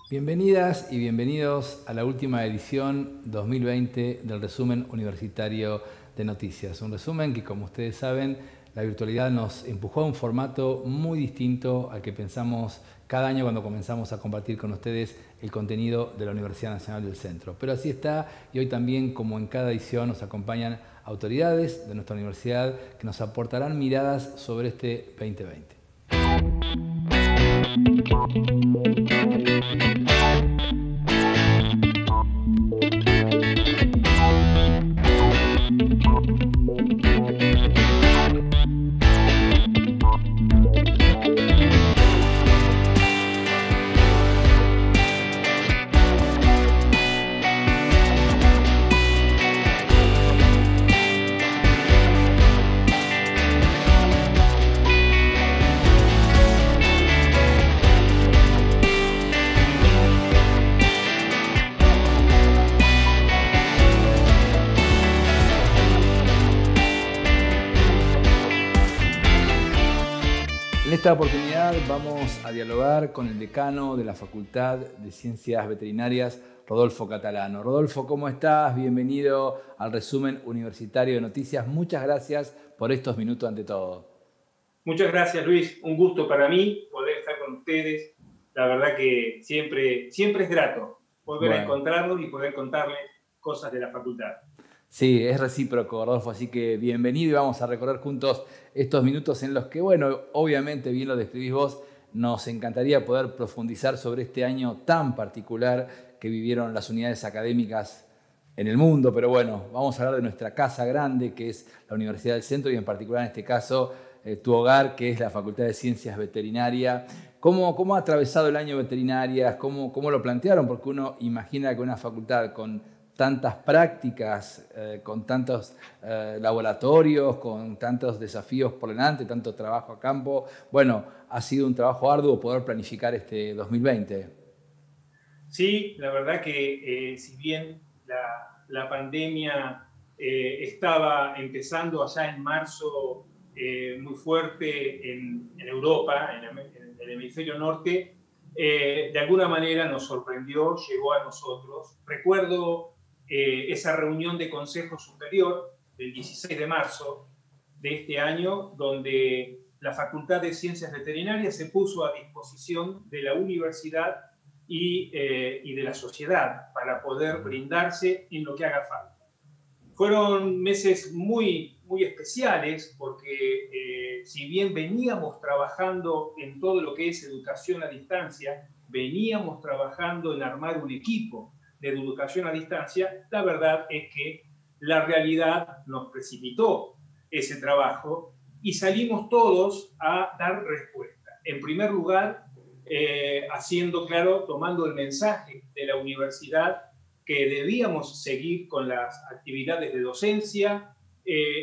Bienvenidas y bienvenidos a la última edición 2020 del resumen universitario de noticias. Un resumen que, como ustedes saben, la virtualidad nos empujó a un formato muy distinto al que pensamos cada año cuando comenzamos a compartir con ustedes el contenido de la Universidad Nacional del Centro. Pero así está, y hoy también, como en cada edición, nos acompañan autoridades de nuestra universidad que nos aportarán miradas sobre este 2020. En esta oportunidad vamos a dialogar con el decano de la Facultad de Ciencias Veterinarias, Rodolfo Catalano. Rodolfo, ¿cómo estás? Bienvenido al resumen universitario de noticias. Muchas gracias por estos minutos ante todo. Muchas gracias, Luis. Un gusto para mí poder estar con ustedes. La verdad que siempre es grato volver a encontrarnos y poder contarles cosas de la facultad. Sí, es recíproco, Rodolfo, así que bienvenido y vamos a recorrer juntos estos minutos en los que, bueno, obviamente, bien lo describís vos, nos encantaría poder profundizar sobre este año tan particular que vivieron las unidades académicas en el mundo, pero bueno, vamos a hablar de nuestra casa grande, que es la Universidad del Centro, y en particular en este caso, tu hogar, que es la Facultad de Ciencias Veterinarias. ¿Cómo ha atravesado el año veterinarias? ¿Cómo lo plantearon? Porque uno imagina que una facultad con tantas prácticas, con tantos laboratorios, con tantos desafíos por delante, tanto trabajo a campo. Bueno, ha sido un trabajo arduo poder planificar este 2020. Sí, la verdad que si bien la pandemia estaba empezando allá en marzo muy fuerte en Europa, en el hemisferio norte, de alguna manera nos sorprendió, llegó a nosotros. Recuerdo esa reunión de Consejo Superior del 16 de marzo de este año, donde la Facultad de Ciencias Veterinarias se puso a disposición de la universidad y de la sociedad para poder brindarse en lo que haga falta. Fueron meses muy especiales porque si bien veníamos trabajando en todo lo que es educación a distancia, veníamos trabajando en armar un equipo de educación a distancia, la verdad es que la realidad nos precipitó ese trabajo y salimos todos a dar respuesta. En primer lugar, haciendo claro, tomando el mensaje de la universidad que debíamos seguir con las actividades de docencia.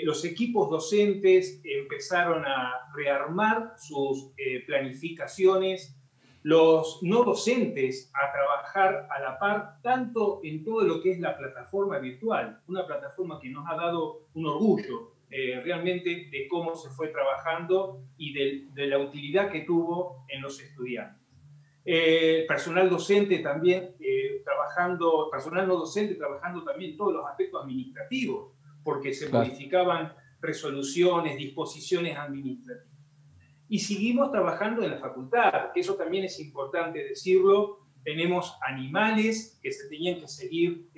Los equipos docentes empezaron a rearmar sus planificaciones, los no docentes a trabajar a la par, tanto en todo lo que es la plataforma virtual, una plataforma que nos ha dado un orgullo realmente de cómo se fue trabajando y de la utilidad que tuvo en los estudiantes. Personal docente también trabajando, personal no docente trabajando también todos los aspectos administrativos, porque se modificaban resoluciones, disposiciones administrativas. Y seguimos trabajando en la facultad, que eso también es importante decirlo. Tenemos animales que se tenían que seguir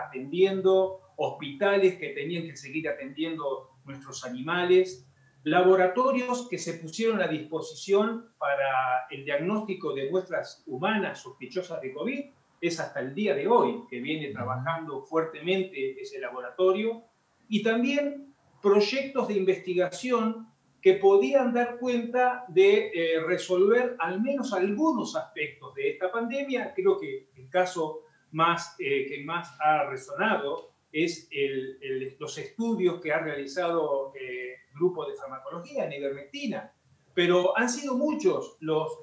atendiendo, hospitales que tenían que seguir atendiendo nuestros animales, laboratorios que se pusieron a disposición para el diagnóstico de muestras humanas sospechosas de COVID. Es hasta el día de hoy que viene trabajando fuertemente ese laboratorio. Y también proyectos de investigación que podían dar cuenta de resolver al menos algunos aspectos de esta pandemia. Creo que el caso que más ha resonado es los estudios que ha realizado el grupo de farmacología en ivermectina. Pero han sido muchos los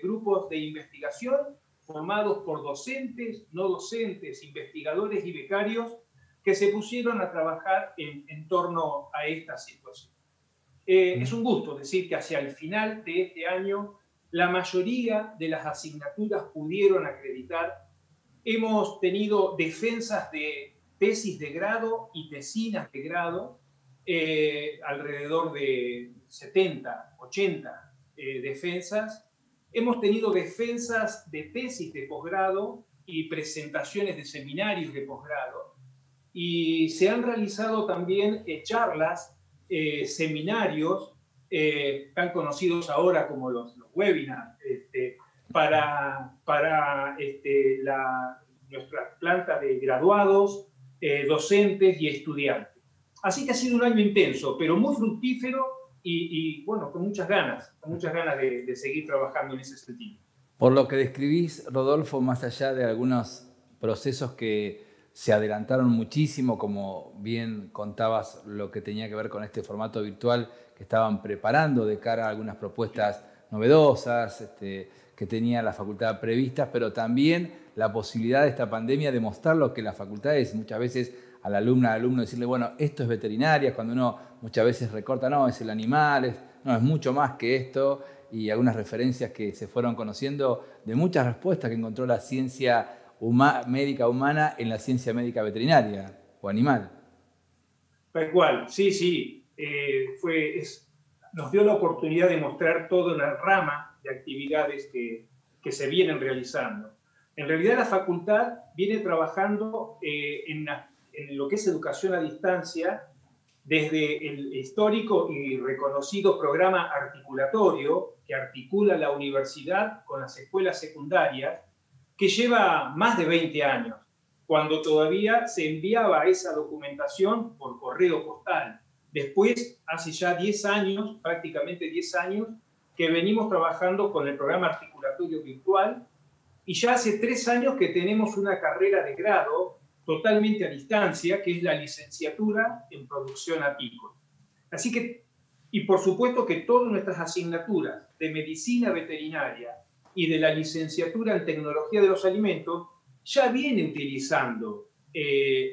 grupos de investigación formados por docentes, no docentes, investigadores y becarios que se pusieron a trabajar en torno a esta situación. Es un gusto decir que hacia el final de este año La mayoría de las asignaturas pudieron acreditar. Hemos tenido defensas de tesis de grado y tesinas de grado, alrededor de 70, 80 defensas. Hemos tenido defensas de tesis de posgrado y presentaciones de seminarios de posgrado. Y se han realizado también charlas, seminarios, tan conocidos ahora como los webinars, para nuestra planta de graduados, docentes y estudiantes. Así que ha sido un año intenso, pero muy fructífero y bueno, con muchas ganas de seguir trabajando en ese sentido. Por lo que describís, Rodolfo, más allá de algunos procesos que se adelantaron muchísimo, como bien contabas lo que tenía que ver con este formato virtual que estaban preparando de cara a algunas propuestas novedosas que tenía la facultad previstas, pero también la posibilidad de esta pandemia de mostrar lo que las facultades muchas veces al alumno decirle, bueno, esto es veterinaria, cuando uno muchas veces recorta, no, es el animal, no, es mucho más que esto, y algunas referencias que se fueron conociendo de muchas respuestas que encontró la ciencia médica humana en la ciencia médica veterinaria o animal. Tal cual, sí. Nos dio la oportunidad de mostrar toda una rama de actividades que se vienen realizando. En realidad la facultad viene trabajando en lo que es educación a distancia desde el histórico y reconocido programa articulatorio que articula la universidad con las escuelas secundarias, que lleva más de 20 años, cuando todavía se enviaba esa documentación por correo postal. Después, hace ya 10 años, prácticamente 10 años, que venimos trabajando con el programa articulatorio virtual, y ya hace 3 años que tenemos una carrera de grado totalmente a distancia, que es la licenciatura en producción apícola. Así que, y por supuesto que todas nuestras asignaturas de medicina veterinaria y de la licenciatura en tecnología de los alimentos ya viene utilizando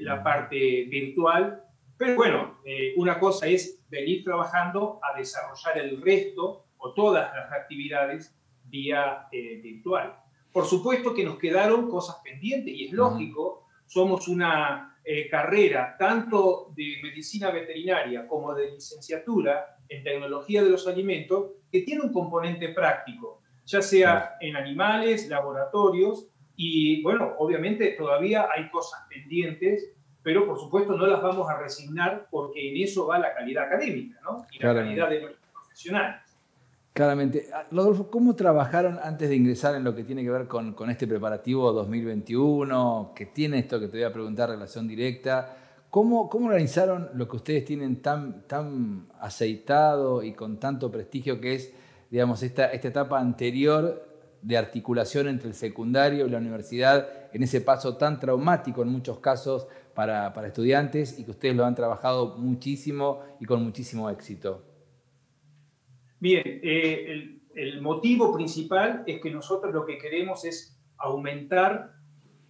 la parte virtual, pero bueno, una cosa es venir trabajando a desarrollar el resto o todas las actividades vía virtual. Por supuesto que nos quedaron cosas pendientes y es lógico. Somos una carrera tanto de medicina veterinaria como de licenciatura en tecnología de los alimentos que tiene un componente práctico, ya sea en animales, laboratorios, y bueno, obviamente todavía hay cosas pendientes, pero por supuesto no las vamos a resignar porque en eso va la calidad académica, ¿no? Y la calidad de nuestros profesionales. Claramente. Rodolfo, ¿cómo trabajaron antes de ingresar en lo que tiene que ver con este preparativo 2021, que tiene esto que te voy a preguntar, relación directa? ¿Cómo organizaron lo que ustedes tienen tan aceitado y con tanto prestigio que es, digamos, esta etapa anterior de articulación entre el secundario y la universidad, en ese paso tan traumático en muchos casos para estudiantes y que ustedes lo han trabajado muchísimo y con muchísimo éxito? Bien, el motivo principal es que nosotros lo que queremos es aumentar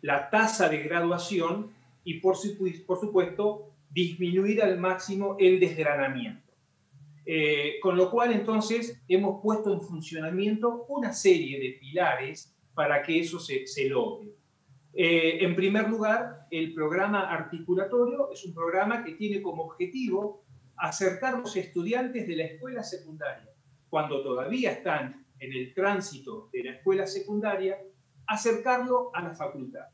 la tasa de graduación y, por supuesto, disminuir al máximo el desgranamiento. Con lo cual, entonces, hemos puesto en funcionamiento una serie de pilares para que eso se logre. En primer lugar, el programa articulatorio es un programa que tiene como objetivo acercar a los estudiantes de la escuela secundaria, cuando todavía están en el tránsito de la escuela secundaria, acercarlo a la facultad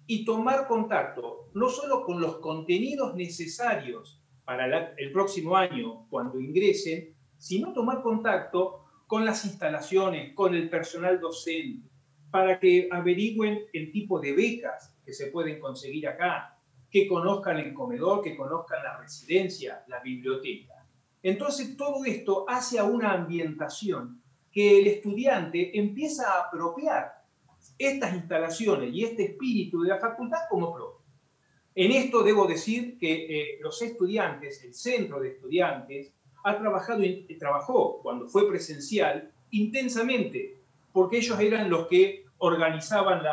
y tomar contacto no solo con los contenidos necesarios para el próximo año cuando ingresen, sino tomar contacto con las instalaciones, con el personal docente, para que averigüen el tipo de becas que se pueden conseguir acá, que conozcan el comedor, que conozcan la residencia, la biblioteca. Entonces, todo esto hace a una ambientación que el estudiante empieza a apropiar estas instalaciones y este espíritu de la facultad como propio. En esto debo decir que los estudiantes, el centro de estudiantes, trabajó cuando fue presencial intensamente, porque ellos eran los que organizaban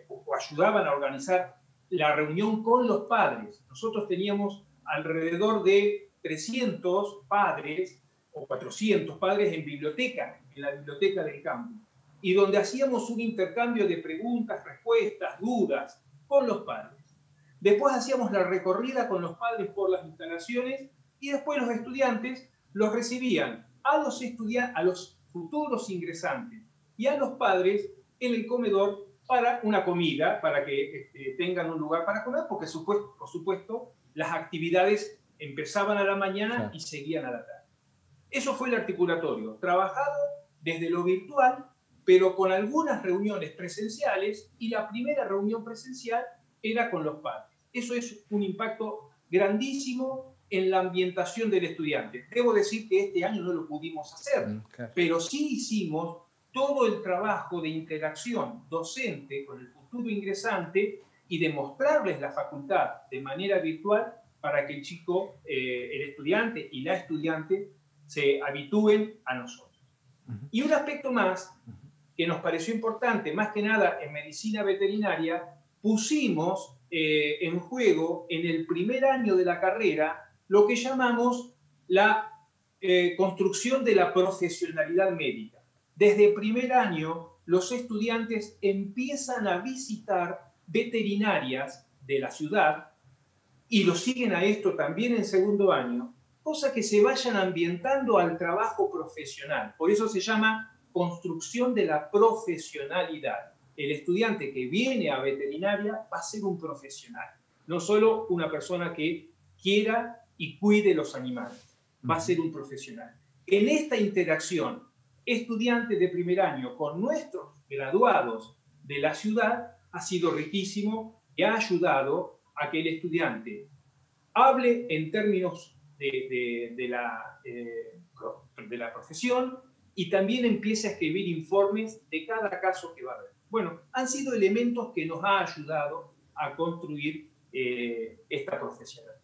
o ayudaban a organizar la reunión con los padres. Nosotros teníamos alrededor de 300 padres o 400 padres en la biblioteca del campus, y donde hacíamos un intercambio de preguntas, respuestas, dudas con los padres. Después hacíamos la recorrida con los padres por las instalaciones y después los estudiantes los recibían a los futuros ingresantes y a los padres en el comedor para una comida, para que tengan un lugar para comer, porque por supuesto las actividades empezaban a la mañana y seguían a la tarde. Eso fue el articulatorio, trabajado desde lo virtual, pero con algunas reuniones presenciales, y la primera reunión presencial era con los padres. Eso es un impacto grandísimo en la ambientación del estudiante. Debo decir que este año no lo pudimos hacer, pero sí hicimos todo el trabajo de interacción docente con el futuro ingresante y de mostrarles la facultad de manera virtual para que el chico, el estudiante y la estudiante se habitúen a nosotros. Y un aspecto más que nos pareció importante, más que nada en medicina veterinaria, pusimos en juego en el primer año de la carrera lo que llamamos la construcción de la profesionalidad médica. Desde primer año, los estudiantes empiezan a visitar veterinarias de la ciudad y lo siguen a esto también en segundo año, cosa que se vayan ambientando al trabajo profesional. Por eso se llama construcción de la profesionalidad. El estudiante que viene a veterinaria va a ser un profesional, no solo una persona que quiera y cuide los animales, va a ser un profesional. En esta interacción, estudiantes de primer año con nuestros graduados de la ciudad, ha sido riquísimo y ha ayudado a que el estudiante hable en términos de la profesión y también empiece a escribir informes de cada caso que va a haber. Bueno, han sido elementos que nos ha ayudado a construir esta profesionalidad.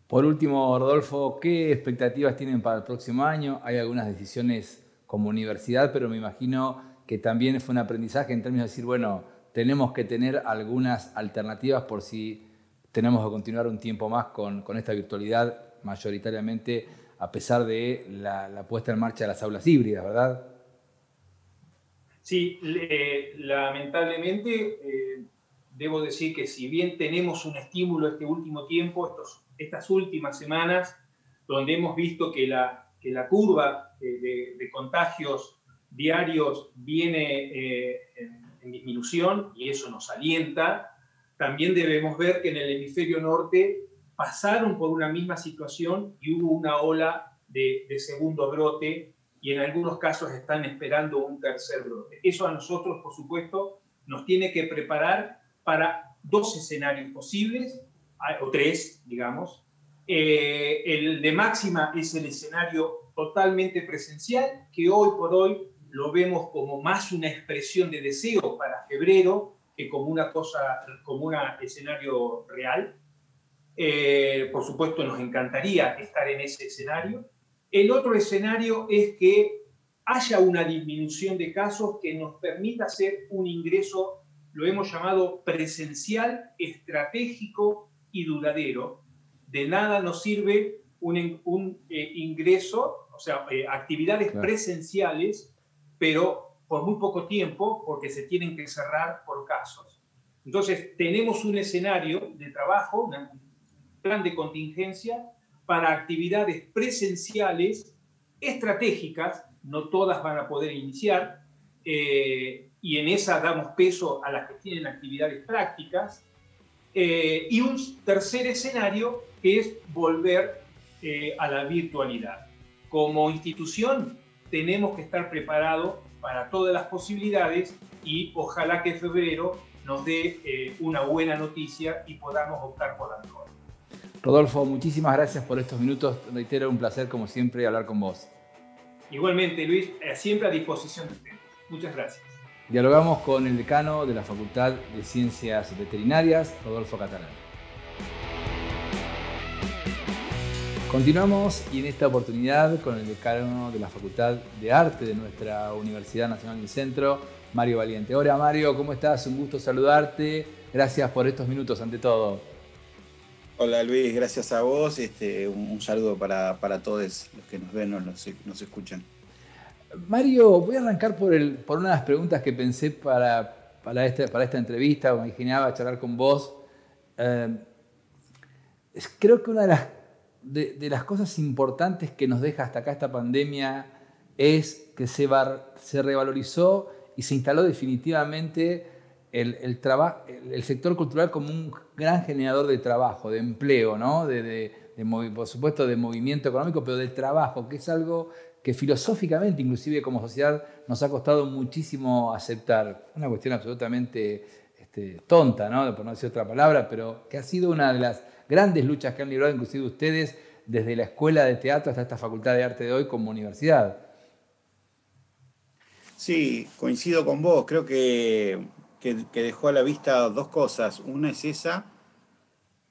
Por último, Rodolfo, ¿qué expectativas tienen para el próximo año? Hay algunas decisiones como universidad, pero me imagino que también fue un aprendizaje en términos de decir, bueno, tenemos que tener algunas alternativas por si tenemos que continuar un tiempo más con esta virtualidad mayoritariamente, a pesar de la puesta en marcha de las aulas híbridas, ¿verdad? Sí, lamentablemente debo decir que si bien tenemos un estímulo este último tiempo, estas últimas semanas, donde hemos visto que la curva de contagios diarios viene en disminución, y eso nos alienta, también debemos ver que en el hemisferio norte pasaron por una misma situación y hubo una ola de segundo brote, y en algunos casos están esperando un tercer brote. Eso a nosotros, por supuesto, nos tiene que preparar para dos escenarios posibles, o tres, digamos. El de máxima es el escenario totalmente presencial, que hoy por hoy lo vemos como más una expresión de deseo para febrero que como un escenario real. Por supuesto, nos encantaría estar en ese escenario. El otro escenario es que haya una disminución de casos que nos permita hacer un ingreso, lo hemos llamado presencial, estratégico y duradero. De nada nos sirve un ingreso, o sea, actividades presenciales, pero por muy poco tiempo, porque se tienen que cerrar por casos. Entonces, tenemos un escenario de trabajo, un plan de contingencia para actividades presenciales estratégicas, no todas van a poder iniciar, y en esa damos peso a las que tienen actividades prácticas, y un tercer escenario que es volver a la virtualidad. Como institución tenemos que estar preparados para todas las posibilidades y ojalá que febrero nos dé una buena noticia y podamos optar por la mejor. Rodolfo, muchísimas gracias por estos minutos. Reitero, un placer como siempre hablar con vos. Igualmente, Luis, siempre a disposición de ustedes. Muchas gracias. Dialogamos con el decano de la Facultad de Ciencias Veterinarias, Rodolfo Catalán. Continuamos y en esta oportunidad con el decano de la Facultad de Arte de nuestra Universidad Nacional del Centro, Mario Valiente. Hola Mario, ¿cómo estás? Un gusto saludarte. Gracias por estos minutos ante todo. Hola Luis, gracias a vos. Un saludo para todos los que nos ven o nos escuchan. Mario, voy a arrancar por una de las preguntas que pensé para esta entrevista, o me imaginaba charlar con vos. Eh, Creo que una de las cosas importantes que nos deja hasta acá esta pandemia es que se revalorizó y se instaló definitivamente el sector cultural como un gran generador de trabajo, de empleo, ¿no? Por supuesto de movimiento económico, pero de trabajo, que es algo que filosóficamente, inclusive como sociedad, nos ha costado muchísimo aceptar. Una cuestión absolutamente tonta, ¿no? Por no decir otra palabra, pero que ha sido una de las grandes luchas que han librado inclusive ustedes desde la escuela de teatro hasta esta facultad de arte de hoy como universidad. Sí, coincido con vos. Creo que dejó a la vista dos cosas. Una es esa,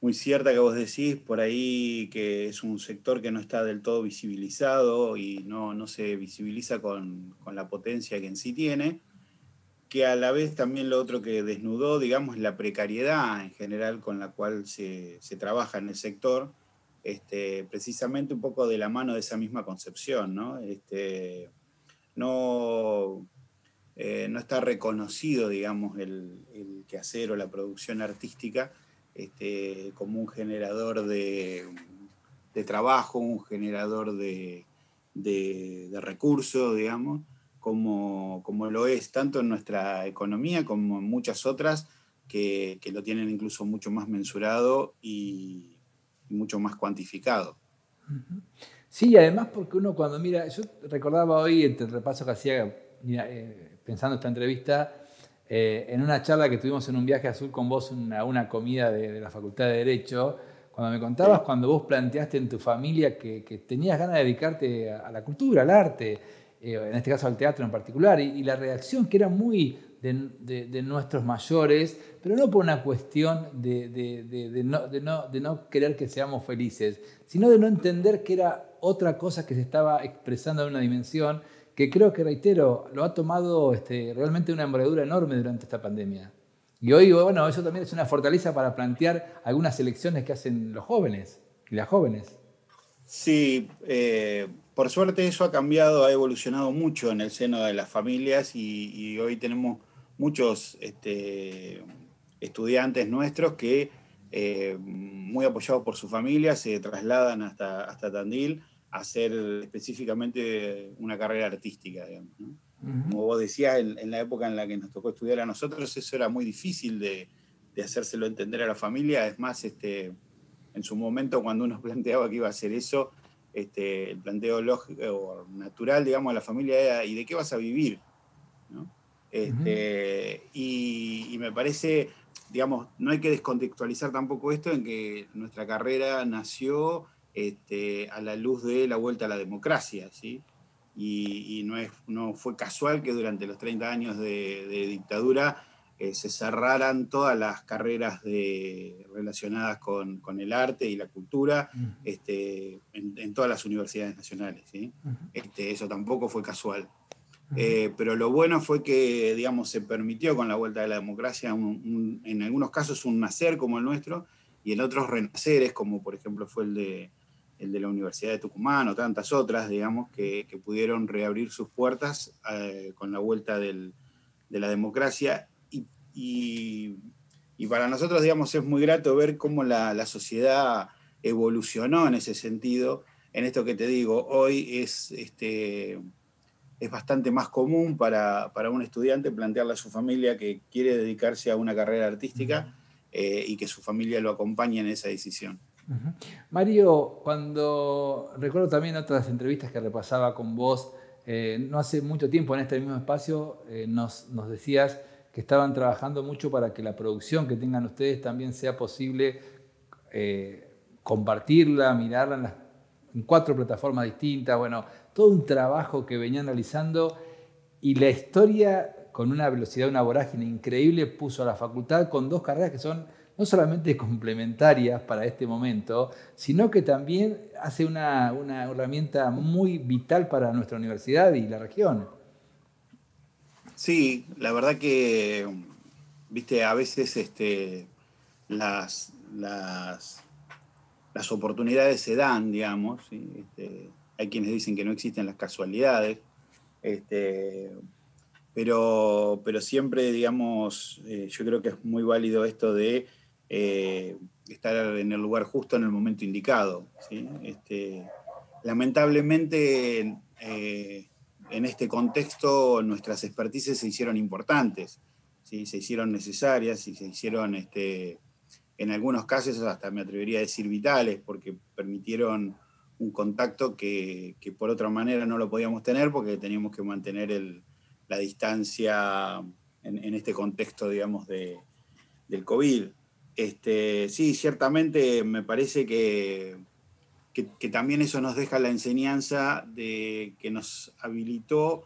muy cierta que vos decís, por ahí que es un sector que no está del todo visibilizado y no se visibiliza con la potencia que en sí tiene. Que a la vez también lo otro que desnudó, digamos, la precariedad en general con la cual se trabaja en el sector, precisamente un poco de la mano de esa misma concepción, ¿no? No, no está reconocido, digamos, el quehacer o la producción artística como un generador de trabajo, un generador de recursos, digamos, como lo es tanto en nuestra economía como en muchas otras que lo tienen incluso mucho más mensurado y mucho más cuantificado. Sí, además porque uno cuando mira, yo recordaba hoy el repaso que hacía pensando esta entrevista, en una charla que tuvimos en un viaje azul con vos, una comida de la Facultad de Derecho, cuando me contabas, Sí. cuando vos planteaste en tu familia que tenías ganas de dedicarte a la cultura, al arte, en este caso al teatro en particular, y la reacción que era muy de nuestros mayores, pero no por una cuestión de no querer que seamos felices, sino de no entender que era otra cosa que se estaba expresando en una dimensión que creo que, reitero, lo ha tomado realmente una envergadura enorme durante esta pandemia. Y hoy, bueno, eso también es una fortaleza para plantear algunas elecciones que hacen los jóvenes y las jóvenes. Sí, por suerte eso ha cambiado, ha evolucionado mucho en el seno de las familias y hoy tenemos muchos estudiantes nuestros que, muy apoyados por su familia, se trasladan hasta Tandil a hacer específicamente una carrera artística, digamos, ¿no? Como vos decías, en la época en la que nos tocó estudiar a nosotros, eso era muy difícil de hacérselo entender a la familia. Es más, en su momento cuando uno planteaba que iba a hacer eso, el planteo lógico o natural, digamos, a la familia era, ¿y de qué vas a vivir? ¿No? Y me parece, digamos, no hay que descontextualizar tampoco esto en que nuestra carrera nació a la luz de la vuelta a la democracia, ¿sí? Y no fue casual que durante los 30 años de dictadura se cerraran todas las carreras relacionadas con el arte y la cultura en todas las universidades nacionales, ¿sí? Eso tampoco fue casual. Pero lo bueno fue que, digamos, se permitió con la vuelta de la democracia, en algunos casos, un nacer como el nuestro, y en otros renaceres, como por ejemplo fue el de la Universidad de Tucumán o tantas otras, digamos, que pudieron reabrir sus puertas con la vuelta de la democracia. Y, y para nosotros, digamos, es muy grato ver cómo la sociedad evolucionó en ese sentido. En esto que te digo, hoy es bastante más común para un estudiante plantearle a su familia que quiere dedicarse a una carrera artística y que su familia lo acompañe en esa decisión. Mario, cuando recuerdo también otras entrevistas que repasaba con vos, no hace mucho tiempo en este mismo espacio, nos decías que estaban trabajando mucho para que la producción que tengan ustedes también sea posible compartirla, mirarla en 4 plataformas distintas, bueno, todo un trabajo que venía analizando y la historia con una velocidad, una vorágine increíble puso a la facultad con 2 carreras que son no solamente complementarias para este momento, sino que también hace una herramienta muy vital para nuestra universidad y la región. Sí, la verdad que, viste, a veces las las oportunidades se dan, digamos, ¿sí? Hay quienes dicen que no existen las casualidades, pero siempre, digamos, yo creo que es muy válido esto de estar en el lugar justo en el momento indicado, ¿sí? Lamentablemente, en este contexto, nuestras expertices se hicieron importantes, ¿sí? Se hicieron necesarias y se hicieron, en algunos casos, hasta me atrevería a decir vitales, porque permitieron un contacto que por otra manera no lo podíamos tener, porque teníamos que mantener la distancia en este contexto, digamos, del COVID. Sí, ciertamente me parece que también eso nos deja la enseñanza de que nos habilitó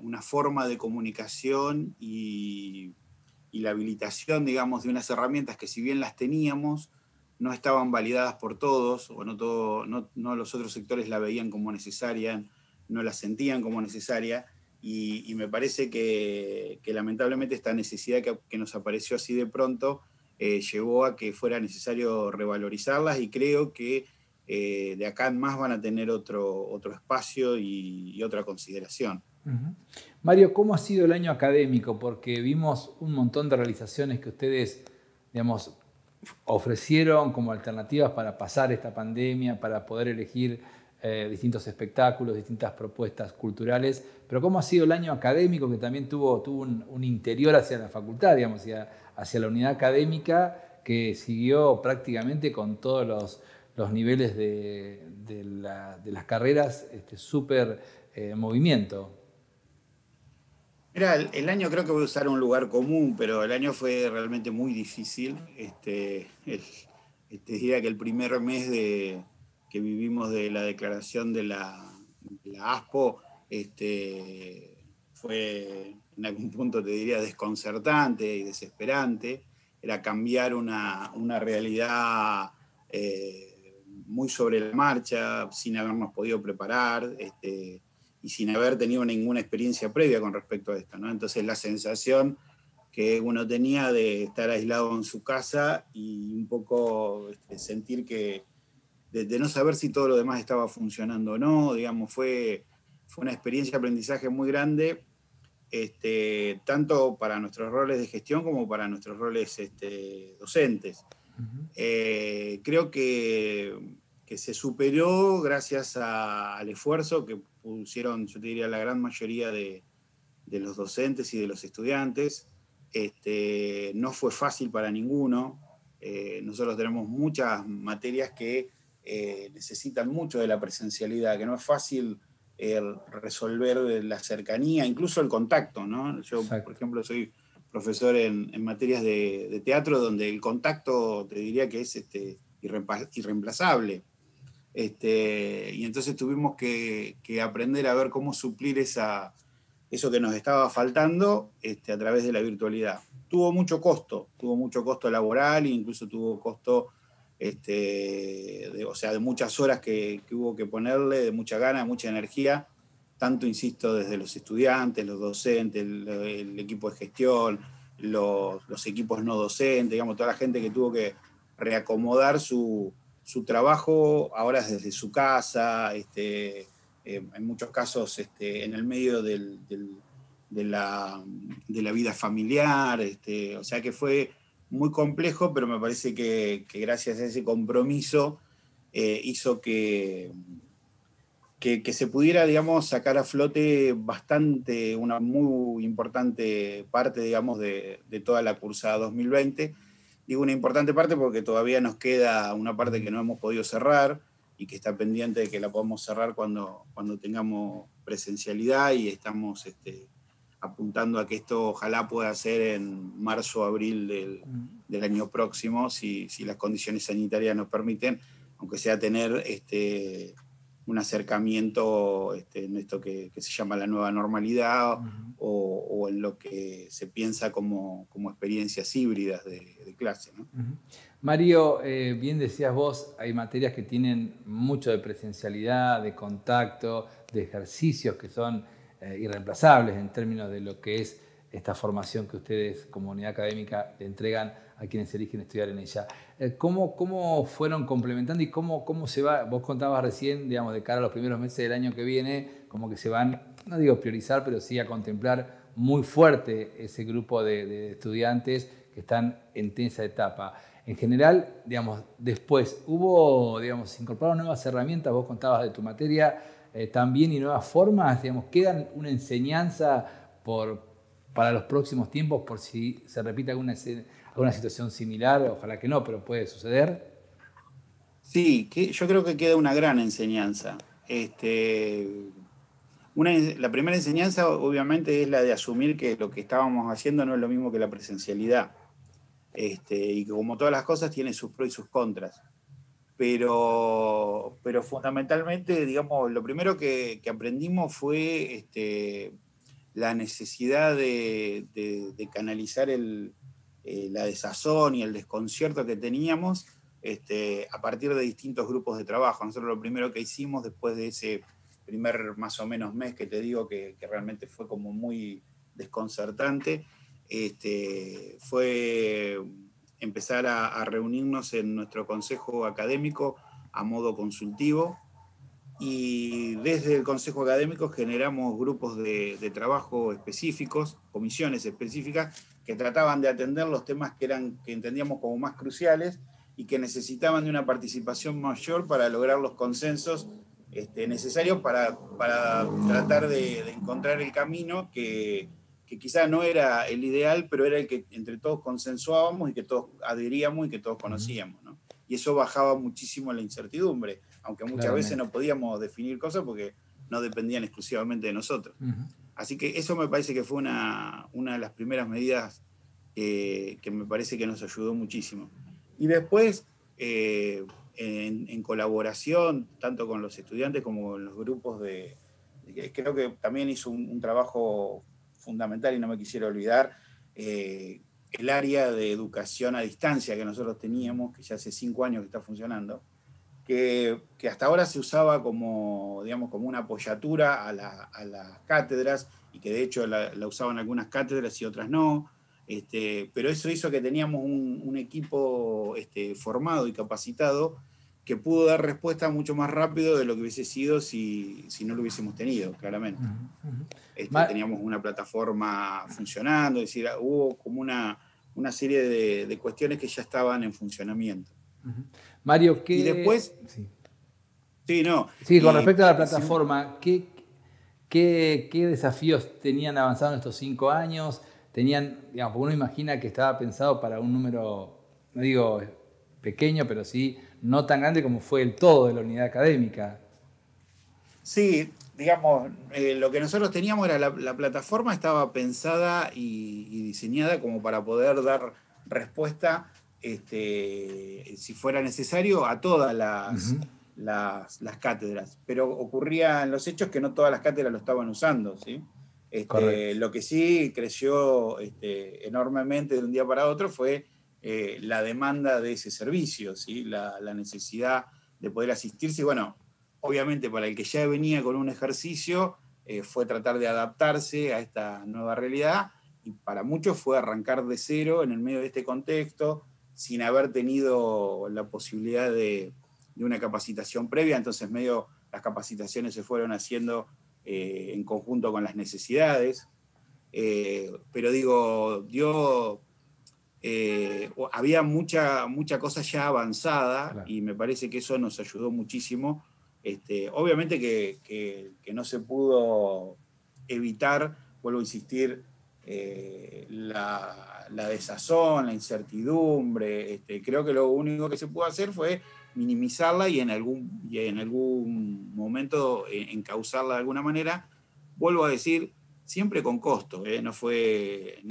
una forma de comunicación y la habilitación, digamos, de unas herramientas que, si bien las teníamos, no estaban validadas por todos, o no los otros sectores la veían como necesaria, no la sentían como necesaria, y me parece que lamentablemente esta necesidad que nos apareció así de pronto llevó a que fuera necesario revalorizarlas, y creo que de acá en más van a tener otro espacio y otra consideración. Uh-huh. Mario, ¿cómo ha sido el año académico? Porque vimos un montón de realizaciones que ustedes, digamos, ofrecieron como alternativas para pasar esta pandemia, para poder elegir distintos espectáculos, distintas propuestas culturales. Pero ¿cómo ha sido el año académico, que también tuvo un interior hacia la facultad, digamos, hacia la unidad académica, que siguió prácticamente con todos los niveles de las carreras súper movimiento? Mira, el año, creo que voy a usar un lugar común, pero el año fue realmente muy difícil. Diría que el primer mes que vivimos de la declaración de la ASPO fue, en algún punto te diría, desconcertante y desesperante. Era cambiar una realidad muy sobre la marcha, sin habernos podido preparar, y sin haber tenido ninguna experiencia previa con respecto a esto, ¿no? Entonces la sensación que uno tenía de estar aislado en su casa y un poco sentir que de no saber si todo lo demás estaba funcionando o no, digamos, fue una experiencia de aprendizaje muy grande, tanto para nuestros roles de gestión como para nuestros roles docentes. Uh-huh. Creo que se superó gracias al esfuerzo que pusieron, yo te diría, la gran mayoría de los docentes y de los estudiantes. No fue fácil para ninguno. Nosotros tenemos muchas materias que necesitan mucho de la presencialidad, que no es fácil resolver la cercanía, incluso el contacto, ¿no? Yo, exacto, por ejemplo, soy profesor en materias de teatro, donde el contacto te diría que es irreemplazable. Y entonces tuvimos que aprender a ver cómo suplir eso que nos estaba faltando a través de la virtualidad. Tuvo mucho costo laboral, e incluso tuvo costo de muchas horas que hubo que ponerle, de mucha gana, de mucha energía, tanto, insisto, desde los estudiantes, los docentes, el equipo de gestión, los equipos no docentes, digamos, toda la gente que tuvo que reacomodar su trabajo ahora desde su casa, en muchos casos en el medio de la vida familiar, o sea que fue muy complejo, pero me parece que gracias a ese compromiso hizo que se pudiera, digamos, sacar a flote bastante, una muy importante parte, digamos, de toda la cursada 2020. Digo una importante parte porque todavía nos queda una parte que no hemos podido cerrar y que está pendiente de que la podamos cerrar cuando tengamos presencialidad, y estamos apuntando a que esto ojalá pueda ser en marzo o abril del año próximo, si las condiciones sanitarias nos permiten, aunque sea tener un acercamiento en esto que se llama la nueva normalidad, uh-huh, o en lo que se piensa como experiencias híbridas de clase, ¿no? Uh-huh. Mario, bien decías vos, hay materias que tienen mucho de presencialidad, de contacto, de ejercicios que son irreemplazables en términos de lo que es esta formación que ustedes, como unidad académica, le entregan a quienes eligen estudiar en ella. ¿Cómo fueron complementando y cómo se va? Vos contabas recién, digamos, de cara a los primeros meses del año que viene, como que se van, no digo priorizar, pero sí a contemplar muy fuerte ese grupo de estudiantes que están en esa etapa. En general, digamos, después hubo, digamos, se incorporaron nuevas herramientas, vos contabas de tu materia también, y nuevas formas, digamos, ¿quedan una enseñanza para los próximos tiempos por si se repite alguna situación similar? Ojalá que no, pero puede suceder. Sí, yo creo que queda una gran enseñanza. La primera enseñanza, obviamente, es la de asumir que lo que estábamos haciendo no es lo mismo que la presencialidad. Y que, como todas las cosas, tiene sus pros y sus contras. Pero fundamentalmente, digamos, lo primero que aprendimos fue la necesidad de canalizar la desazón y el desconcierto que teníamos a partir de distintos grupos de trabajo. Nosotros lo primero que hicimos después de ese primer más o menos mes que te digo que realmente fue como muy desconcertante, fue empezar a reunirnos en nuestro consejo académico a modo consultivo, y desde el consejo académico generamos grupos de trabajo específicos, comisiones específicas que trataban de atender los temas que entendíamos como más cruciales y que necesitaban de una participación mayor para lograr los consensos necesarios para tratar de encontrar el camino que quizá no era el ideal, pero era el que entre todos consensuábamos y que todos adheríamos y que todos conocíamos, ¿no? Y eso bajaba muchísimo la incertidumbre, aunque muchas veces no podíamos definir cosas porque no dependían exclusivamente de nosotros. Así que eso me parece que fue una de las primeras medidas que me parece que nos ayudó muchísimo. Y después, en colaboración, tanto con los estudiantes como con los grupos creo que también hizo un trabajo fundamental, y no me quisiera olvidar, el área de educación a distancia que nosotros teníamos, que ya hace 5 años que está funcionando, que hasta ahora se usaba como, digamos, como una apoyatura a las cátedras, y que de hecho la usaban algunas cátedras y otras no, pero eso hizo que teníamos un equipo formado y capacitado que pudo dar respuesta mucho más rápido de lo que hubiese sido si no lo hubiésemos tenido, claramente. Teníamos una plataforma funcionando, es decir, hubo como una serie de cuestiones que ya estaban en funcionamiento. Mario, y después... Sí, con respecto a la plataforma, ¿qué desafíos tenían avanzado en estos 5 años? Tenían, digamos, porque uno imagina que estaba pensado para un número, no digo pequeño, pero sí no tan grande como fue el todo de la unidad académica. Sí, digamos, lo que nosotros teníamos era la plataforma estaba pensada y diseñada como para poder dar respuesta, si fuera necesario, a todas las cátedras. Pero ocurría en los hechos que no todas las cátedras lo estaban usando, ¿sí? Lo que sí creció enormemente de un día para otro fue la demanda de ese servicio, ¿sí? La necesidad de poder asistirse. Y bueno, obviamente para el que ya venía con un ejercicio, fue tratar de adaptarse a esta nueva realidad, y para muchos fue arrancar de cero en el medio de este contexto, sin haber tenido la posibilidad de una capacitación previa. Entonces las capacitaciones se fueron haciendo en conjunto con las necesidades. Pero digo, había mucha cosa ya avanzada, claro, y me parece que eso nos ayudó muchísimo. Obviamente que no se pudo evitar, vuelvo a insistir, la desazón, la incertidumbre. Creo que lo único que se pudo hacer fue minimizarla y en algún momento encauzarla de alguna manera. Vuelvo a decir, siempre con costo, no fue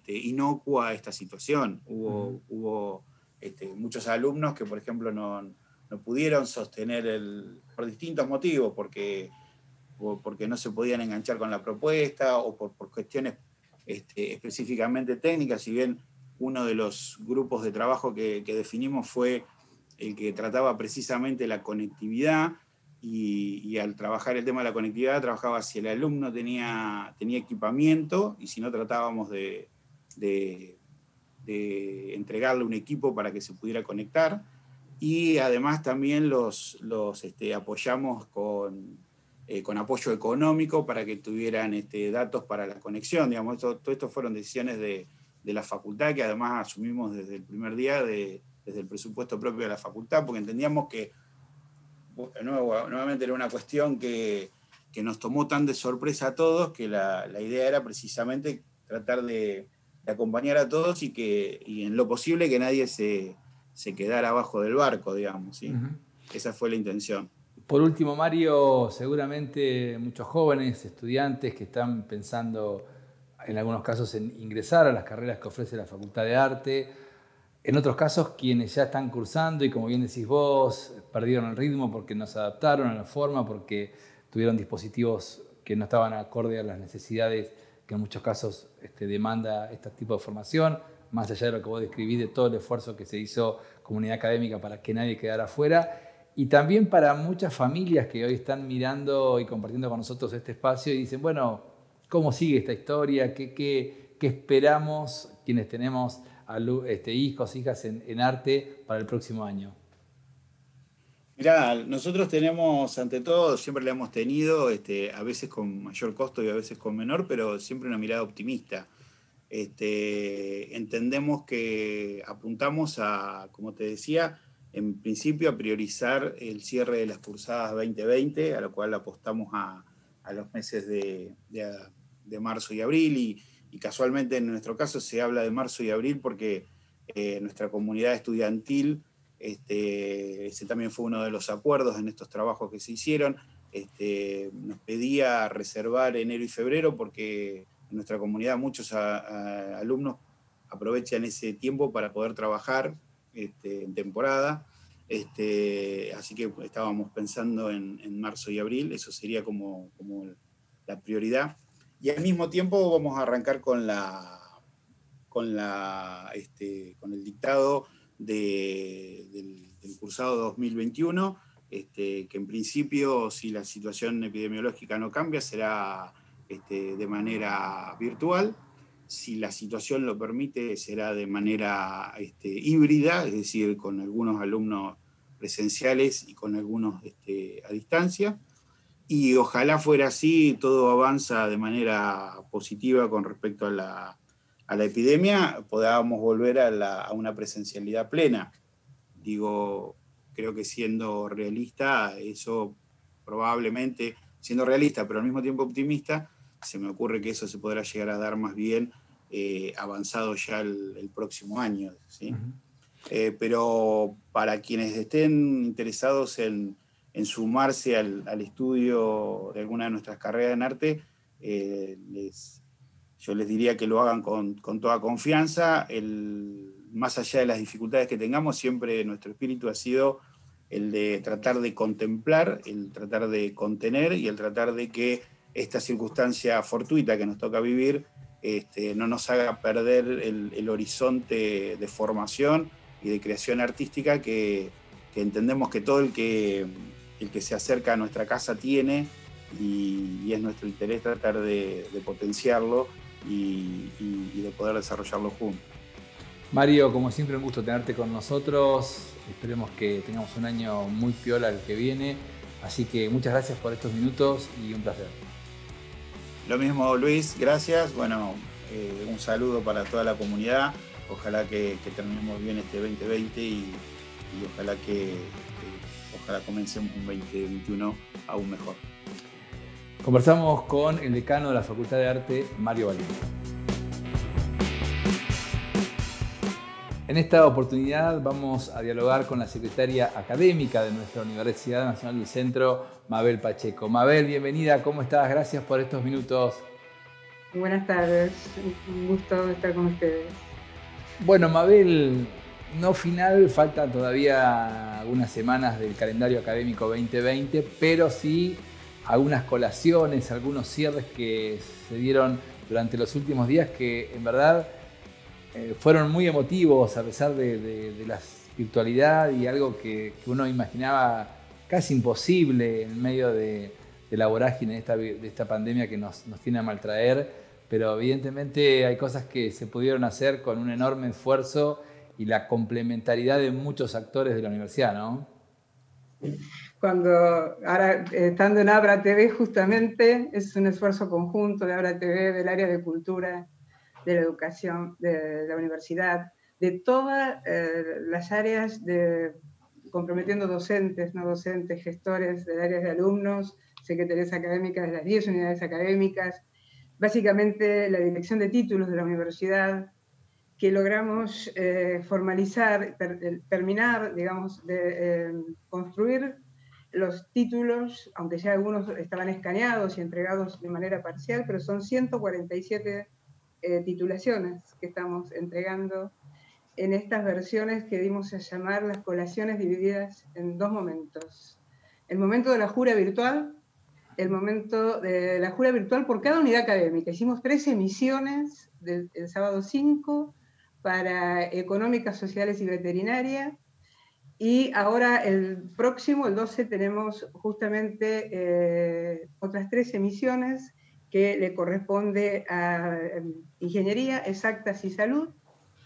inocua esta situación. Hubo muchos alumnos que, por ejemplo, no pudieron sostener por distintos motivos, porque no se podían enganchar con la propuesta, o por cuestiones específicamente técnicas. Si bien uno de los grupos de trabajo que definimos fue el que trataba precisamente la conectividad, y al trabajar el tema de la conectividad, trabajaba si el alumno tenía equipamiento, y si no, tratábamos de entregarle un equipo para que se pudiera conectar. Y además también los apoyamos con apoyo económico para que tuvieran datos para la conexión. Digamos, todo esto fueron decisiones de la facultad, que además asumimos desde el primer día, desde el presupuesto propio de la facultad, porque entendíamos que nuevamente era una cuestión que nos tomó tan de sorpresa a todos, que la idea era precisamente tratar de acompañar a todos y en lo posible que nadie se quedara abajo del barco, digamos, ¿sí? Uh-huh. Esa fue la intención. Por último, Mario, seguramente muchos jóvenes, estudiantes que están pensando en algunos casos en ingresar a las carreras que ofrece la Facultad de Arte, en otros casos quienes ya están cursando y, como bien decís vos, perdieron el ritmo porque no se adaptaron a la forma, porque tuvieron dispositivos que no estaban acorde a las necesidades que en muchos casos demanda este tipo de formación, más allá de lo que vos describís, de todo el esfuerzo que se hizo comunidad académica para que nadie quedara afuera, y también para muchas familias que hoy están mirando y compartiendo con nosotros este espacio y dicen, bueno, ¿cómo sigue esta historia? ¿Qué esperamos quienes tenemos hijos, hijas en arte para el próximo año? Mirá, nosotros tenemos, ante todo, siempre la hemos tenido, a veces con mayor costo y a veces con menor, pero siempre una mirada optimista. Entendemos que apuntamos a, como te decía, en principio a priorizar el cierre de las cursadas 2020, a lo cual apostamos a los meses de marzo y abril, y casualmente en nuestro caso se habla de marzo y abril porque nuestra comunidad estudiantil, ese también fue uno de los acuerdos en estos trabajos que se hicieron, nos pedía reservar enero y febrero porque en nuestra comunidad muchos alumnos aprovechan ese tiempo para poder trabajar en temporada, así que estábamos pensando en marzo y abril, eso sería como la prioridad. Y al mismo tiempo vamos a arrancar con el dictado del cursado 2021, que en principio, si la situación epidemiológica no cambia, será de manera virtual. Si la situación lo permite, será de manera híbrida, es decir, con algunos alumnos presenciales y con algunos a distancia. Y ojalá fuera así, todo avanza de manera positiva con respecto a la epidemia, podamos volver a una presencialidad plena. Digo, creo que siendo realista, eso probablemente, siendo realista pero al mismo tiempo optimista, se me ocurre que eso se podrá llegar a dar más bien avanzado ya el próximo año, ¿sí? Uh-huh. Pero para quienes estén interesados en sumarse al estudio de alguna de nuestras carreras en arte, yo les diría que lo hagan con toda confianza. Más allá de las dificultades que tengamos, siempre nuestro espíritu ha sido el de tratar de contemplar, el tratar de contener y el tratar de que esta circunstancia fortuita que nos toca vivir no nos haga perder el horizonte de formación y de creación artística que entendemos que todo el que se acerca a nuestra casa tiene, y es nuestro interés tratar de potenciarlo y de poder desarrollarlo juntos. Mario, como siempre, un gusto tenerte con nosotros. Esperemos que tengamos un año muy piola el que viene. Así que muchas gracias por estos minutos y un placer. Lo mismo, Luis, gracias. Bueno, un saludo para toda la comunidad. Ojalá que terminemos bien este 2020 y ojalá comencemos un 2021 aún mejor. Conversamos con el decano de la Facultad de Arte, Mario Valiente. En esta oportunidad vamos a dialogar con la secretaria académica de nuestra Universidad Nacional del Centro, Mabel Pacheco. Mabel, bienvenida, ¿cómo estás? Gracias por estos minutos. Buenas tardes, un gusto estar con ustedes. Bueno, Mabel, no final, faltan todavía algunas semanas del calendario académico 2020, pero sí algunas colaciones, algunos cierres que se dieron durante los últimos días que en verdad fueron muy emotivos a pesar de la virtualidad y algo que uno imaginaba casi imposible en medio de la vorágine de esta pandemia que nos tiene a maltraer, pero evidentemente hay cosas que se pudieron hacer con un enorme esfuerzo y la complementariedad de muchos actores de la universidad, ¿no? Ahora, estando en Abra TV, justamente es un esfuerzo conjunto de Abra TV, del área de cultura, de la educación, de la universidad, de todas las áreas, comprometiendo docentes, no docentes, gestores del área de alumnos, secretarías académicas de las 10 unidades académicas, básicamente la dirección de títulos de la universidad, que logramos formalizar, terminar, digamos, de construir los títulos, aunque ya algunos estaban escaneados y entregados de manera parcial, pero son 147 titulaciones que estamos entregando en estas versiones que dimos a llamar las colaciones divididas en dos momentos. El momento de la jura virtual, el momento de la jura virtual por cada unidad académica. Hicimos 3 emisiones el sábado 5 para económicas, sociales y veterinaria, y ahora el próximo, el 12, tenemos justamente otras 3 emisiones que le corresponde a Ingeniería, Exactas y Salud,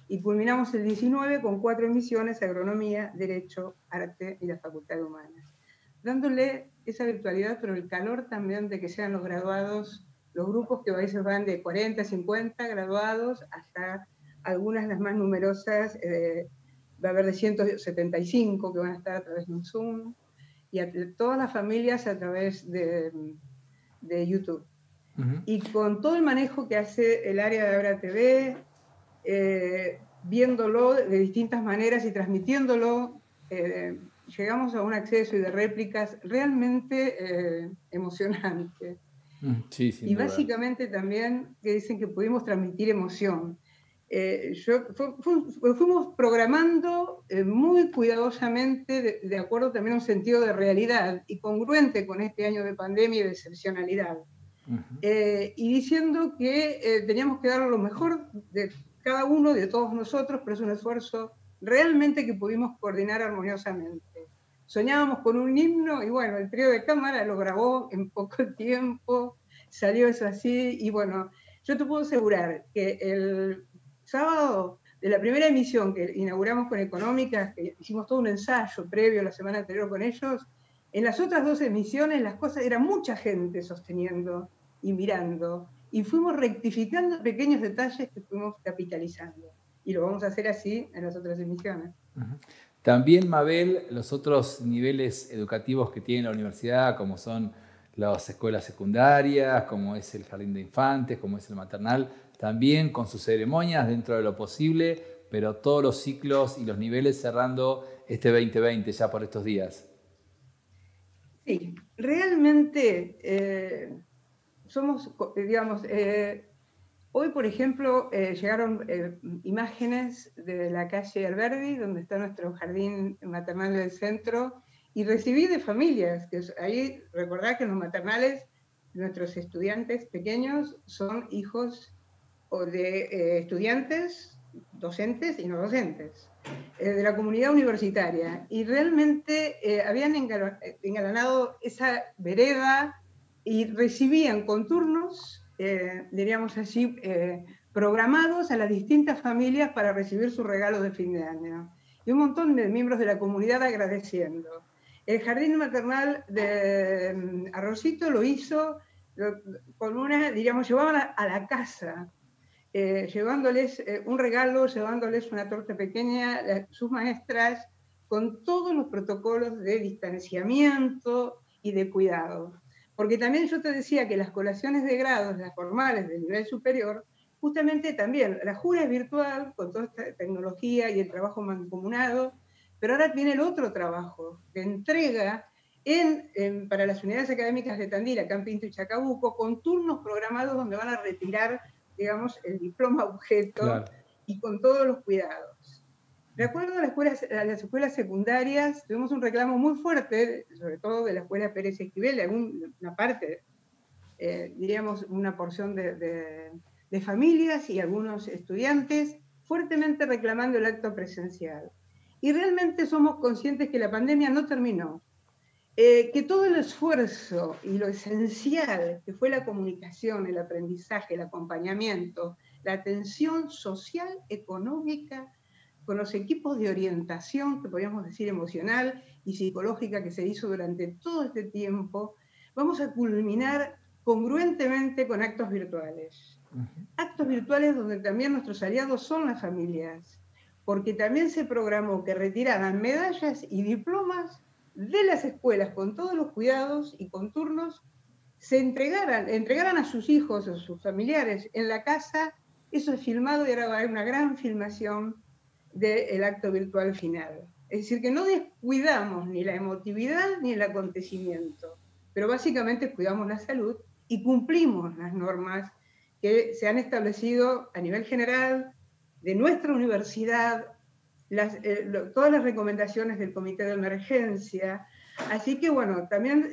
y culminamos el 19 con 4 emisiones, Agronomía, Derecho, Arte y la Facultad de Humanas, dándole esa virtualidad, pero el calor también de que sean los graduados, los grupos que a veces van de 40, 50 graduados, hasta algunas, las más numerosas, va a haber de 175 que van a estar a través de un Zoom, y a todas las familias a través de YouTube. Y con todo el manejo que hace el área de Abra TV, viéndolo de distintas maneras y transmitiéndolo, llegamos a un acceso y de réplicas realmente emocionante. Sí, sin y duda. básicamente también que dicen que pudimos transmitir emoción. Fuimos programando muy cuidadosamente, de acuerdo también a un sentido de realidad y congruente con este año de pandemia y de excepcionalidad. Y diciendo que teníamos que dar lo mejor de cada uno, de todos nosotros, pero es un esfuerzo realmente que pudimos coordinar armoniosamente. Soñábamos con un himno y bueno, el trío de cámara lo grabó en poco tiempo, salió eso así, y bueno, yo te puedo asegurar que el sábado de la primera emisión que inauguramos con Económicas, que hicimos todo un ensayo previo la semana anterior con ellos, en las otras 2 emisiones las cosas, era mucha gente sosteniendo y mirando, y fuimos rectificando pequeños detalles que fuimos capitalizando, y lo vamos a hacer así en las otras emisiones. También, Mabel, los otros niveles educativos que tiene la universidad, como son las escuelas secundarias, como es el jardín de infantes, como es el maternal, también con sus ceremonias dentro de lo posible, pero todos los ciclos y los niveles cerrando este 2020 ya por estos días. Sí, realmente somos, digamos, hoy, por ejemplo, llegaron imágenes de la calle Alberdi, donde está nuestro jardín maternal del centro, y recibí de familias, que ahí recordad que en los maternales nuestros estudiantes pequeños son hijos o de estudiantes, docentes y no docentes, de la comunidad universitaria, y realmente habían engalanado esa vereda y recibían con turnos, diríamos así, programados a las distintas familias para recibir sus regalos de fin de año. Y un montón de miembros de la comunidad agradeciendo. El jardín maternal de Arrocito lo hizo con una, diríamos, llevaban a la casa, llevándoles un regalo, llevándoles una torta pequeña, sus maestras, con todos los protocolos de distanciamiento y de cuidado. Porque también yo te decía que las colaciones de grados, las formales del nivel superior, justamente también, la jura es virtual, con toda esta tecnología y el trabajo mancomunado, pero ahora viene el otro trabajo, de entrega para las unidades académicas de Tandil, Campinto y Chacabuco, con turnos programados donde van a retirar, digamos, el diploma objeto, claro, y con todos los cuidados. De acuerdo a las escuelas secundarias, tuvimos un reclamo muy fuerte, sobre todo de la escuela Pérez Esquivel, una parte, diríamos, una porción de familias y algunos estudiantes, fuertemente reclamando el acto presencial. Y realmente somos conscientes que la pandemia no terminó. que todo el esfuerzo y lo esencial que fue la comunicación, el aprendizaje, el acompañamiento, la atención social, económica, con los equipos de orientación, que podríamos decir emocional y psicológica, que se hizo durante todo este tiempo, vamos a culminar congruentemente con actos virtuales. Actos virtuales donde también nuestros aliados son las familias, porque también se programó que retiraran medallas y diplomas de las escuelas con todos los cuidados y con turnos, se entregaran a sus hijos o sus familiares en la casa. Eso es filmado y ahora va a haber una gran filmación del acto virtual final. Es decir, que no descuidamos ni la emotividad ni el acontecimiento, pero básicamente cuidamos la salud y cumplimos las normas que se han establecido a nivel general de nuestra universidad, todas las recomendaciones del Comité de Emergencia. Así que bueno, también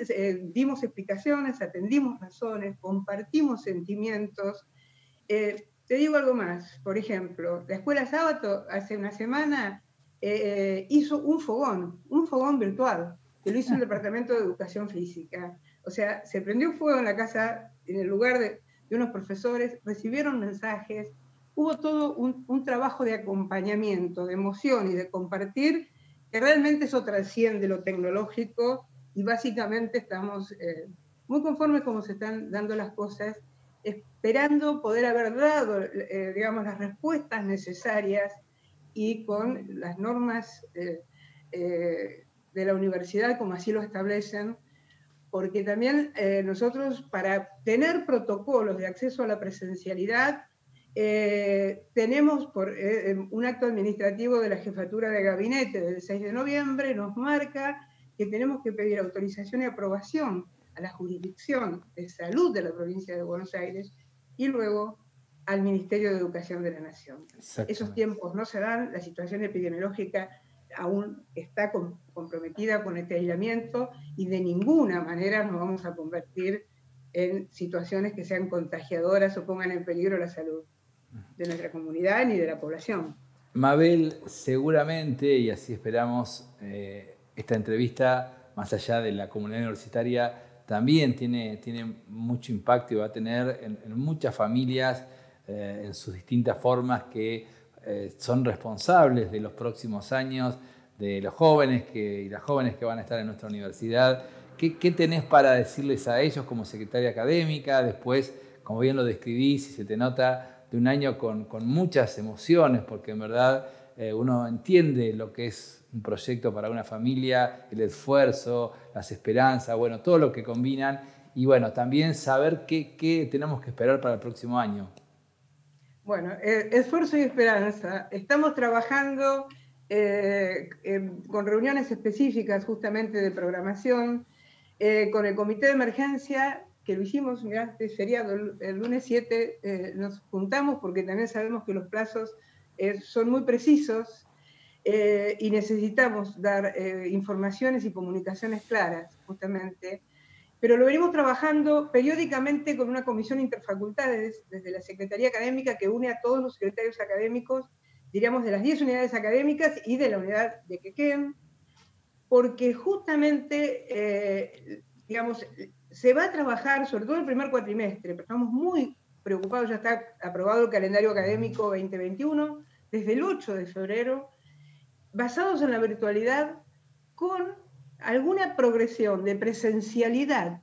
dimos explicaciones, atendimos razones, compartimos sentimientos. Te digo algo más, por ejemplo, la Escuela Sábato hace una semana hizo un fogón virtual, que lo hizo el Departamento de Educación Física. O sea, se prendió fuego en la casa, en el lugar de unos profesores, recibieron mensajes, hubo todo un trabajo de acompañamiento, de emoción y de compartir, que realmente eso trasciende lo tecnológico, y básicamente estamos muy conformes como se están dando las cosas, esperando poder haber dado, digamos, las respuestas necesarias y con las normas de la universidad, como así lo establecen, porque también nosotros, para tener protocolos de acceso a la presencialidad, tenemos por un acto administrativo de la Jefatura de Gabinete del 6 de noviembre, nos marca que tenemos que pedir autorización y aprobación a la Jurisdicción de Salud de la provincia de Buenos Aires y luego al Ministerio de Educación de la Nación. Esos tiempos no se dan, la situación epidemiológica aún está comprometida con este aislamiento y de ninguna manera nos vamos a convertir en situaciones que sean contagiadoras o pongan en peligro la salud de nuestra comunidad ni de la población. Mabel, seguramente, y así esperamos, esta entrevista, más allá de la comunidad universitaria, también tiene mucho impacto y va a tener en muchas familias, en sus distintas formas, que son responsables de los próximos años, de los jóvenes y las jóvenes que van a estar en nuestra universidad. ¿Qué tenés para decirles a ellos como secretaria académica? Después, como bien lo describís y se te nota, de un año con muchas emociones, porque en verdad uno entiende lo que es un proyecto para una familia, el esfuerzo, las esperanzas, bueno, todo lo que combinan, y bueno, también saber qué tenemos que esperar para el próximo año. Bueno, esfuerzo y esperanza. Estamos trabajando con reuniones específicas justamente de programación, con el Comité de Emergencia, que lo hicimos, mirá, este feriado, el lunes 7 nos juntamos porque también sabemos que los plazos son muy precisos y necesitamos dar informaciones y comunicaciones claras, justamente. Pero lo venimos trabajando periódicamente con una comisión interfacultades desde la Secretaría Académica que une a todos los secretarios académicos, diríamos, de las 10 unidades académicas y de la unidad de Quequén, porque justamente, digamos, se va a trabajar, sobre todo el primer cuatrimestre, pero estamos muy preocupados, ya está aprobado el calendario académico 2021, desde el 8 de febrero, basados en la virtualidad, con alguna progresión de presencialidad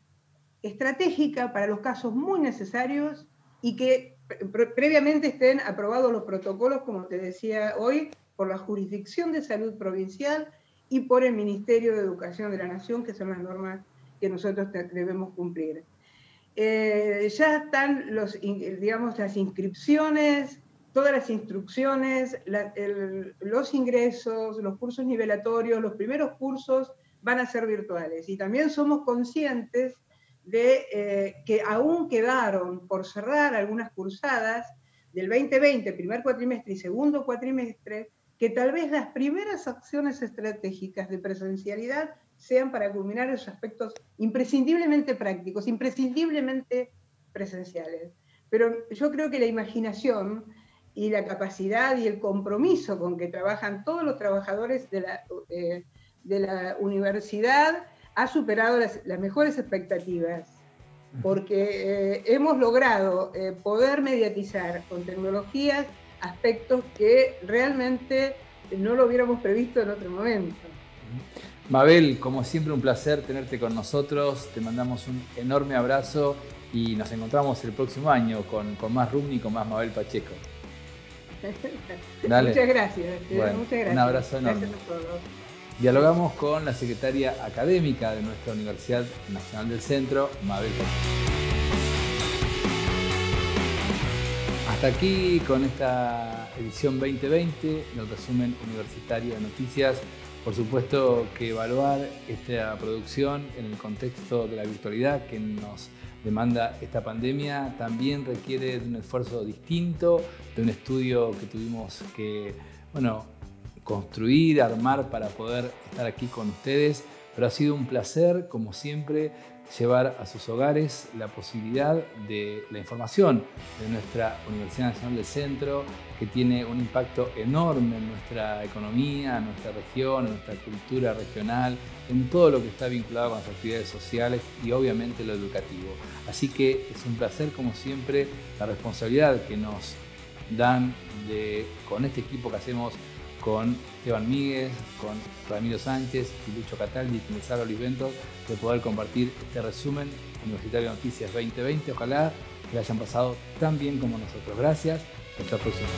estratégica para los casos muy necesarios y que previamente estén aprobados los protocolos, como te decía hoy, por la Jurisdicción de Salud Provincial y por el Ministerio de Educación de la Nación, que son las normas que nosotros debemos cumplir. Ya están digamos, las inscripciones, todas las instrucciones, los ingresos, los cursos nivelatorios, los primeros cursos van a ser virtuales. Y también somos conscientes de que aún quedaron por cerrar algunas cursadas del 2020, primer cuatrimestre y segundo cuatrimestre, que tal vez las primeras acciones estratégicas de presencialidad sean para culminar esos aspectos imprescindiblemente prácticos, imprescindiblemente presenciales. Pero yo creo que la imaginación y la capacidad y el compromiso con que trabajan todos los trabajadores de la universidad ha superado las mejores expectativas, porque hemos logrado poder mediatizar con tecnologías aspectos que realmente no lo hubiéramos previsto en otro momento. Mabel, como siempre un placer tenerte con nosotros, te mandamos un enorme abrazo y nos encontramos el próximo año con más RUCNI y con más Mabel Pacheco. Dale. Muchas gracias. Bueno, muchas gracias. Un abrazo enorme. Gracias a todos. Dialogamos con la secretaria académica de nuestra Universidad Nacional del Centro, Mabel Pacheco. Hasta aquí con esta edición 2020 del resumen universitario de noticias. Por supuesto que evaluar esta producción en el contexto de la virtualidad que nos demanda esta pandemia también requiere de un esfuerzo distinto, de un estudio que tuvimos que, construir, armar para poder estar aquí con ustedes. Pero ha sido un placer, como siempre, llevar a sus hogares la posibilidad de la información de nuestra Universidad Nacional del Centro, que tiene un impacto enorme en nuestra economía, en nuestra región, en nuestra cultura regional, en todo lo que está vinculado con las actividades sociales y obviamente lo educativo. Así que es un placer, como siempre, la responsabilidad que nos dan con este equipo que hacemos con Esteban Míguez, con Ramiro Sánchez y Lucho Cataldi y Gonzalo Lisbentos, de poder compartir este resumen Universitario de Noticias 2020. Ojalá que la hayan pasado tan bien como nosotros. Gracias. Hasta la próxima.